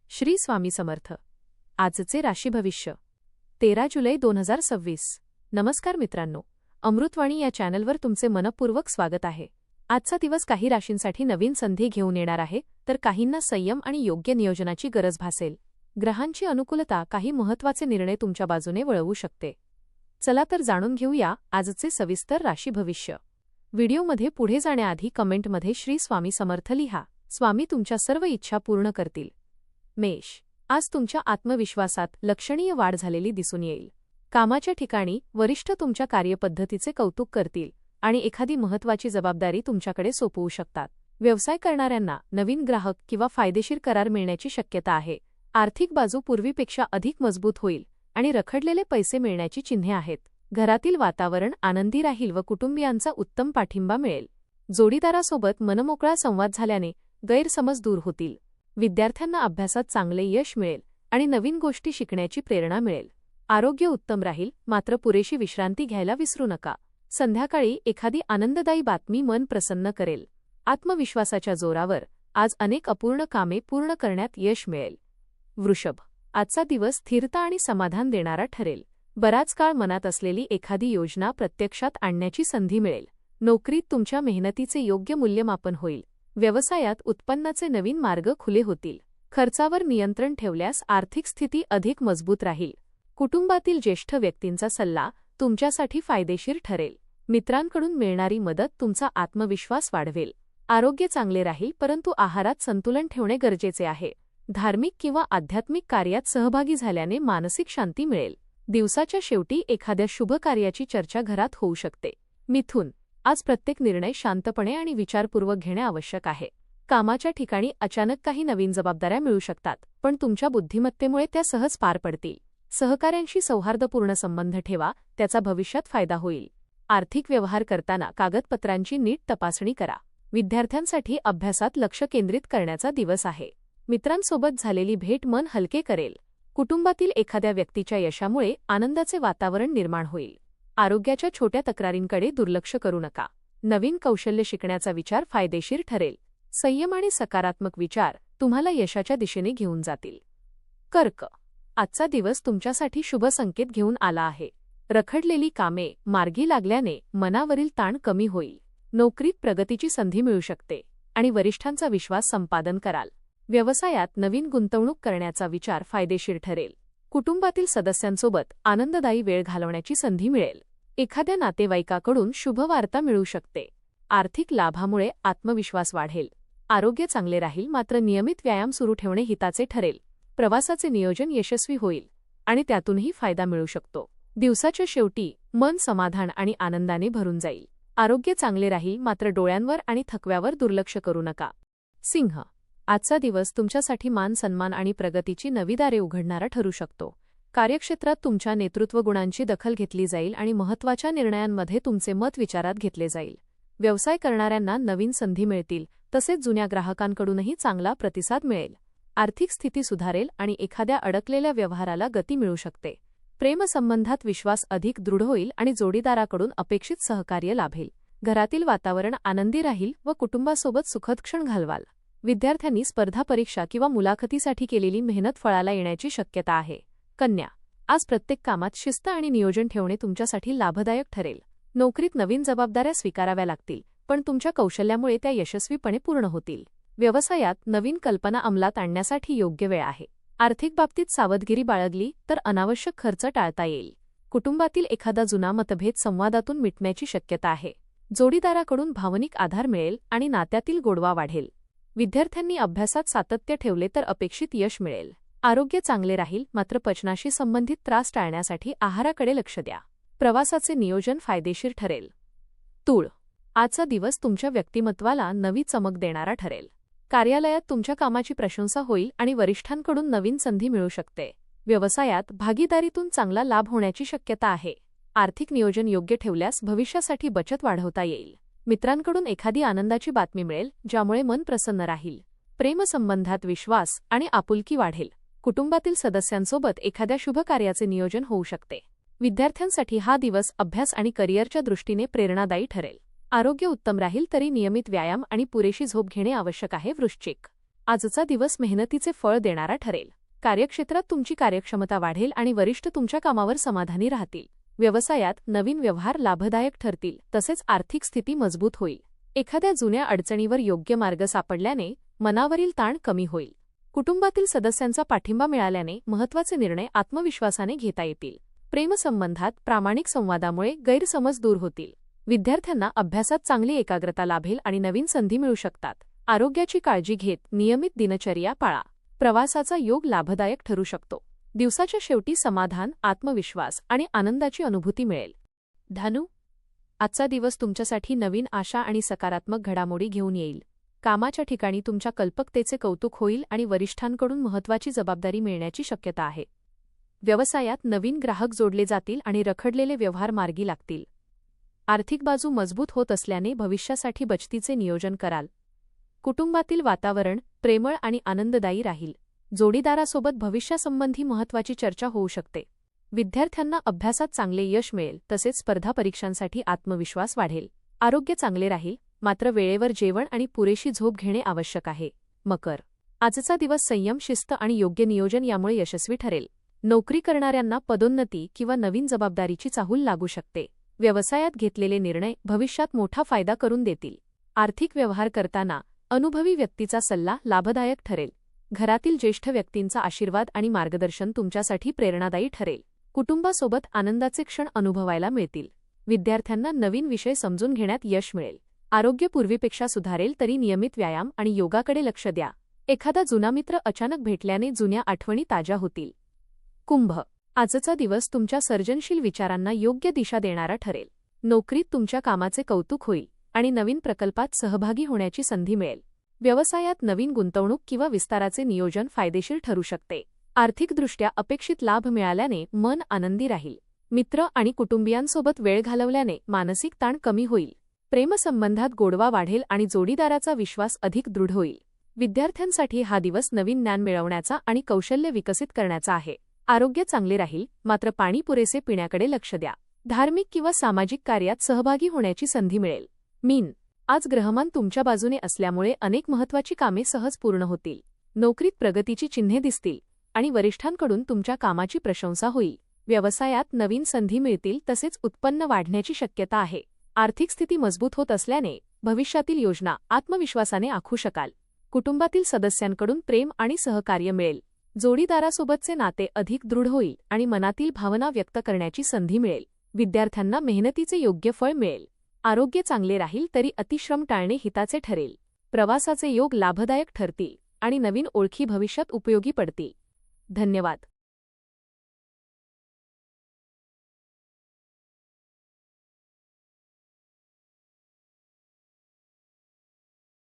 श्री स्वामी समर्थ. आजचे राशी भविष्य 13 जुलै 2026. नमस्कार मित्रांनो, अमृतवाणी या चॅनलवर तुमचे मनपूर्वक स्वागत आहे. आजचा दिवस काही राशींसाठी नवीन संधी घेऊन येणार आहे, तर काहींना संयम आणि योग्य नियोजनाची गरज भासेल. ग्रहांची अनुकूलता काही महत्त्वाचे निर्णय तुमच्या बाजूने वळवू शकते. चला तर जाणून घेऊया आजचे सविस्तर राशी भविष्य. व्हिडिओमध्ये पुढे जाण्याआधी कमेंटमध्ये श्री स्वामी समर्थ लिहा. स्वामी तुमच्या सर्व इच्छा पूर्ण करतील. मेष, आज तुमच्या आत्मविश्वासात लक्षणीय वाढ झालेली दिसून येईल. कामाच्या ठिकाणी वरिष्ठ तुमच्या कार्यपद्धतीचे कौतुक करतील आणि एखादी महत्त्वाची जबाबदारी तुमच्याकडे सोपवू शकतात. व्यवसाय करणाऱ्यांना नवीन ग्राहक किंवा फायदेशीर करार मिळण्याची शक्यता आहे. आर्थिक बाजू पूर्वीपेक्षा अधिक मजबूत होईल आणि रखडलेले पैसे मिळण्याची चिन्हे आहेत. घरातील वातावरण आनंदी राहील व कुटुंबियांचा उत्तम पाठिंबा मिळेल. जोडीदारासोबत मनमोकळा संवाद झाल्याने गैरसमज दूर होतील. विद्यार्थ्यांना अभ्यासात चांगले यश मिळेल आणि नवीन गोष्टी शिकण्याची प्रेरणा मिळेल. आरोग्य उत्तम राहील, मात्र पुरेशी विश्रांती घ्यायला विसरू नका. संध्याकाळी एखादी आनंददायी बातमी मन प्रसन्न करेल. आत्मविश्वासाच्या जोरावर आज अनेक अपूर्ण कामे पूर्ण करण्यात यश मिळेल. वृषभ, आजचा दिवस स्थिरता आणि समाधान देणारा ठरेल. बराच काळ मनात असलेली एखादी योजना प्रत्यक्षात आणण्याची संधी मिळेल. नोकरीत तुमच्या मेहनतीचे योग्य मूल्यमापन होईल. व्यवसायात उत्पन्नाचे नवीन मार्ग खुले होतील. खर्चावर नियंत्रण ठेवल्यास आर्थिक स्थिती अधिक मजबूत राहील. कुटुंबातील ज्येष्ठ व्यक्तींचा सल्ला तुमच्यासाठी फायदेशीर ठरेल. मित्रांकडून मिळणारी मदत तुमचा आत्मविश्वास वाढवेल. आरोग्य चांगले राहील, परंतु आहारात संतुलन ठेवणे गरजेचे आहे. धार्मिक किंवा आध्यात्मिक कार्यात सहभागी झाल्याने मानसिक शांती मिळेल. दिवसाच्या शेवटी एखाद्या शुभ कार्याची चर्चा घरात होऊ शकते. मिथुन, आज प्रत्येक निर्णय शांतपणे आणि विचारपूर्वक घेणे आवश्यक आहे. कामाच्या ठिकाणी अचानक काही नवीन जबाबदाऱ्या मिळू शकतात, पण तुमच्या बुद्धिमत्तेमुळे त्या सहज पार पडतील. सहकाऱ्यांशी सौहार्दपूर्ण संबंध ठेवा, त्याचा भविष्यात फायदा होईल. आर्थिक व्यवहार करताना कागदपत्रांची नीट तपासणी करा. विद्यार्थ्यांसाठी अभ्यासात लक्ष केंद्रित करण्याचा दिवस आहे. मित्रांसोबत झालेली भेट मन हलके करेल. कुटुंबातील एखाद्या व्यक्तीच्या यशामुळे आनंदाचे वातावरण निर्माण होईल. आरोग्याच्या छोट्या तक्रारींकडे दुर्लक्ष करू नका. नवीन कौशल्य शिकण्याचा विचार फायदेशीर ठरेल. संयम आणि सकारात्मक विचार तुम्हाला यशाच्या दिशेने घेऊन जातील. कर्क, आजचा दिवस तुमच्यासाठी शुभ संकेत घेऊन आला आहे. रखडलेली कामे मार्गी लागल्याने मनावरील ताण कमी होईल. नोकरीत प्रगतीची संधी मिळू शकते आणि वरिष्ठांचा विश्वास संपादन कराल. व्यवसायात नवीन गुंतवणूक करण्याचा विचार फायदेशीर ठरेल. कुटुंबातील सदस्यांसोबत आनंददायी वेळ घालवण्याची संधी मिळेल. एखाद्या नातेवाईकाकडून शुभवार्ता मिळू शकते. आर्थिक लाभामुळे आत्मविश्वास वाढेल. आरोग्य चांगले राहील, मात्र नियमित व्यायाम सुरू ठेवणे हिताचे ठरेल. प्रवासाचे नियोजन यशस्वी होईल आणि त्यातूनही फायदा मिळू शकतो. दिवसाच्या शेवटी मन समाधान आणि आनंदाने भरून जाईल. आरोग्य चांगले राहील, मात्र डोळ्यांवर आणि थकव्यावर दुर्लक्ष करू नका. सिंह, आजचा दिवस तुमच्यासाठी मान सन्मान आणि प्रगतीची नवी दारे उघडणारा ठरू शकतो. कार्यक्षेत्रात तुमच्या नेतृत्व गुणांची दखल घेतली जाईल आणि महत्त्वाच्या निर्णयांमध्ये तुमचे मत विचारात घेतले जाईल. व्यवसाय करणाऱ्यांना नवीन संधी मिळतील, तसेच जुन्या ग्राहकांकडूनही चांगला प्रतिसाद मिळेल. आर्थिक स्थिती सुधारेल आणि एखाद्या अडकलेल्या व्यवहाराला गती मिळू शकते. प्रेमसंबंधात विश्वास अधिक दृढ होईल आणि जोडीदाराकडून अपेक्षित सहकार्य लाभेल. घरातील वातावरण आनंदी राहील व कुटुंबासोबत सुखद क्षण घालवाल. विद्यार्थ्यांनी स्पर्धा परीक्षा किंवा मुलाखतीसाठी केलेली मेहनत फळाला येण्याची शक्यता आहे. कन्या, आज प्रत्येक कामात शिस्त आणि नियोजन ठेवणे तुमच्यासाठी लाभदायक ठरेल. नोकरीत नवीन जबाबदाऱ्या स्वीकाराव्या लागतील, पण तुमच्या कौशल्यामुळे त्या यशस्वीपणे पूर्ण होतील. व्यवसायात नवीन कल्पना अंमलात आणण्यासाठी योग्य वेळ आहे. आर्थिक बाबतीत सावधगिरी बाळगली तर अनावश्यक खर्च टाळता येईल. कुटुंबातील एखादा जुना मतभेद संवादातून मिटण्याची शक्यता आहे. जोडीदाराकडून भावनिक आधार मिळेल आणि नात्यातील गोडवा वाढेल. विद्यार्थ्यांनी अभ्यासात सातत्य ठेवले तर अपेक्षित यश मिळेल. आरोग्य चांगले राहील, मात्र पचनाशी संबंधित त्रास टाळण्यासाठी आहाराकडे लक्ष द्या. प्रवासाचे नियोजन फायदेशीर ठरेल. तूळ, आजचा दिवस तुमच्या व्यक्तिमत्वाला नवी चमक देणारा ठरेल. कार्यालयात तुमच्या कामाची प्रशंसा होईल आणि वरिष्ठांकडून नवीन संधी मिळू शकते. व्यवसायात भागीदारीतून चांगला लाभ होण्याची शक्यता आहे. आर्थिक नियोजन योग्य ठेवल्यास भविष्यासाठी बचत वाढवता येईल. मित्रांकडून एखादी आनंदाची बातमी मिळेल, ज्यामुळे मन प्रसन्न राहील. प्रेमसंबंधात विश्वास आणि आपुलकी वाढेल. कुटुंबातील सदस्यांसोबत एखाद्या शुभ कार्याचे नियोजन होऊ शकते. विद्यार्थ्यांसाठी हा दिवस अभ्यास आणि करिअरच्या दृष्टीने प्रेरणादायी ठरेल. आरोग्य उत्तम राहील, तरी नियमित व्यायाम आणि पुरेशी झोप घेणे आवश्यक आहे. वृश्चिक, आजचा दिवस मेहनतीचे फळ देणारा ठरेल. कार्यक्षेत्रात तुमची कार्यक्षमता वाढेल आणि वरिष्ठ तुमच्या कामावर समाधानी राहतील. व्यवसायात नवीन व्यवहार लाभदायक ठरतील, तसेच आर्थिक स्थिती मजबूत होईल. एखाद्या जुन्या अडचणीवर योग्य मार्ग सापडल्याने मनावरील ताण कमी होईल. कुटुंबातील सदस्यांचा पाठिंबा मिळाल्याने महत्त्वाचे निर्णय आत्मविश्वासाने घेता येतील. प्रेमसंबंधात प्रामाणिक संवादामुळे गैरसमज दूर होतील. विद्यार्थ्यांना अभ्यासात चांगली एकाग्रता लाभेल आणि नवीन संधी मिळू शकतात. आरोग्याची काळजी घेत नियमित दिनचर्या पाळा. प्रवासाचा योग लाभदायक ठरू शकतो. दिवसाच्या शेवटी समाधान, आत्मविश्वास आणि आनंदाची अनुभूती मिळेल. धनु, आजचा दिवस तुमच्यासाठी नवीन आशा आणि सकारात्मक घडामोडी घेऊन येईल. कामाच्या ठिकाणी तुमच्या कल्पकतेचे कौतुक होईल आणि वरिष्ठांकडून महत्त्वाची जबाबदारी मिळण्याची शक्यता आहे. व्यवसायात नवीन ग्राहक जोडले जातील आणि रखडलेले व्यवहार मार्गी लागतील. आर्थिक बाजू मजबूत होत असल्याने भविष्यासाठी बचतीचे नियोजन कराल. कुटुंबातील वातावरण प्रेमळ आणि आनंददायी राहील. जोडीदारासोबत भविष्यासंबंधी महत्त्वाची चर्चा होऊ शकते. विद्यार्थ्यांना अभ्यासात चांगले यश मिळेल, तसेच स्पर्धा परीक्षांसाठी आत्मविश्वास वाढेल. आरोग्य चांगले राहील, मात्र वेळेवर जेवण आणि पुरेशी झोप घेणे आवश्यक आहे. मकर, आजचा दिवस संयम, शिस्त आणि योग्य नियोजन यामुळे यशस्वी ठरेल. नोकरी करणाऱ्यांना पदोन्नती किंवा नवीन जबाबदारीची चाहूल लागू शकते. व्यवसायात घेतलेले निर्णय भविष्यात मोठा फायदा करून देतील. आर्थिक व्यवहार करताना अनुभवी व्यक्तीचा सल्ला लाभदायक ठरेल. घरातील ज्येष्ठ व्यक्तींचा आशीर्वाद आणि मार्गदर्शन तुमच्यासाठी प्रेरणादायी ठरेल. कुटुंबासोबत आनंदाचे क्षण अनुभवायला मिळतील. विद्यार्थ्यांना नवीन विषय समजून घेण्यात यश मिळेल. आरोग्य पूर्वीपेक्षा सुधारेल, तरी नियमित व्यायाम आणि योगाकडे लक्ष द्या. एखादा जुना मित्र अचानक भेटल्याने जुन्या आठवणी ताज्या होतील. कुंभ, आजचा दिवस तुमच्या सर्जनशील विचारांना योग्य दिशा देणारा ठरेल. नोकरीत तुमच्या कामाचे कौतुक होईल आणि नवीन प्रकल्पात सहभागी होण्याची संधी मिळेल. व्यवसायात नवीन गुंतवणूक किंवा विस्ताराचे नियोजन फायदेशीर ठरू शकते. आर्थिकदृष्ट्या अपेक्षित लाभ मिळाल्याने मन आनंदी राहील. मित्र आणि कुटुंबियांसोबत वेळ घालवल्याने मानसिक ताण कमी होईल. प्रेमसंबंधात गोडवा वाढेल आणि जोडीदाराचा विश्वास अधिक दृढ होईल. विद्यार्थ्यांसाठी हा दिवस नवीन ज्ञान मिळवण्याचा आणि कौशल्य विकसित करण्याचा आहे. आरोग्य चांगले राहील, मात्र पाणी पुरेसे पिण्याकडे लक्ष द्या. धार्मिक किंवा सामाजिक कार्यात सहभागी होण्याची संधी मिळेल. मीन, आज ग्रहमान तुमच्या बाजूने असल्यामुळे अनेक महत्त्वाची कामे सहज पूर्ण होतील. नोकरीत प्रगतीची चिन्हे दिसतील आणि वरिष्ठांकडून तुमच्या कामाची प्रशंसा होईल. व्यवसायात नवीन संधी मिळतील, तसेच उत्पन्न वाढण्याची शक्यता आहे. आर्थिक स्थिती मजबूत होत असल्याने भविष्यातील योजना आत्मविश्वासाने आखू शकाल. कुटुंबातील सदस्यांकडून प्रेम आणि सहकार्य मिळेल. जोडीदारासोबतचे नाते अधिक दृढ होईल आणि मनातील भावना व्यक्त करण्याची संधी मिळेल. विद्यार्थ्यांना मेहनतीचे योग्य फळ मिळेल. आरोग्य चांगले राहील, तरी अतिश्रम टाळणे हिताचे ठरेल. प्रवासाचे योग लाभदायक ठरतील आणि नवीन ओळखी भविष्यात उपयोगी पडतील. धन्यवाद.